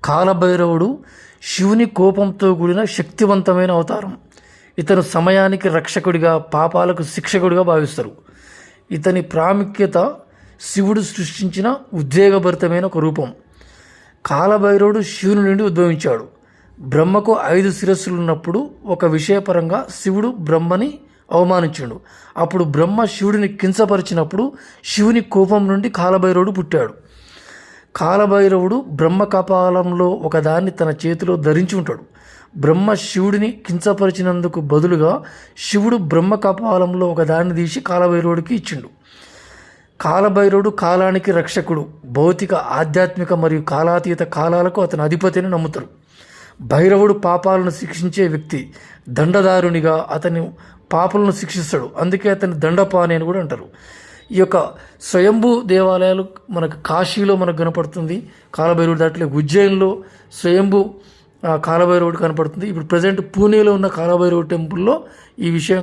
కాలభైరవుడు శివుని కోపంతో కూడిన శక్తివంతమైన అవతారం. ఇతను సమయానికి రక్షకుడిగా, పాపాలకు శిక్షకుడిగా భావిస్తారు. ఇతని ప్రాముఖ్యత శివుడు సృష్టించిన ఉద్వేగభరితమైన ఒక రూపం. కాలభైరవుడు శివుని నుండి ఉద్భవించాడు. బ్రహ్మకు 5 శిరస్సులు ఉన్నప్పుడు ఒక విషయపరంగా శివుడు బ్రహ్మని అవమానించాడు. అప్పుడు బ్రహ్మ శివుడిని కించపరిచినప్పుడు శివుని కోపం నుండి కాలభైరవుడు పుట్టాడు. కాలభైరవుడు బ్రహ్మ కపాలంలో ఒకదాన్ని తన చేతిలో ధరించి ఉంటాడు. బ్రహ్మ శివుడిని కించపరిచినందుకు బదులుగా శివుడు బ్రహ్మ కపాలంలో ఒకదాన్ని తీసి కాలభైరవుడికి ఇచ్చిండు. కాలభైరవుడు కాలానికి రక్షకుడు. భౌతిక, ఆధ్యాత్మిక మరియు కాలాతీత కాలాలకు అతని అధిపతిని నమ్ముతారు. భైరవుడు పాపాలను శిక్షించే వ్యక్తి. దండదారునిగా అతని పాపలను శిక్షిస్తాడు. అందుకే అతని దండపాని అని కూడా అంటారు. ఈ యొక్క స్వయంభూ దేవాలయాలు మనకు కాశీలో మనకు కనపడుతుంది కాలభైరవుడు. దాంట్లో ఉజ్జయిన్లో స్వయంభూ కాలభైరవుడు కనపడుతుంది. ఇప్పుడు ప్రజెంట్ పూణేలో ఉన్న కాలభైరవుడు టెంపుల్లో ఈ విషయం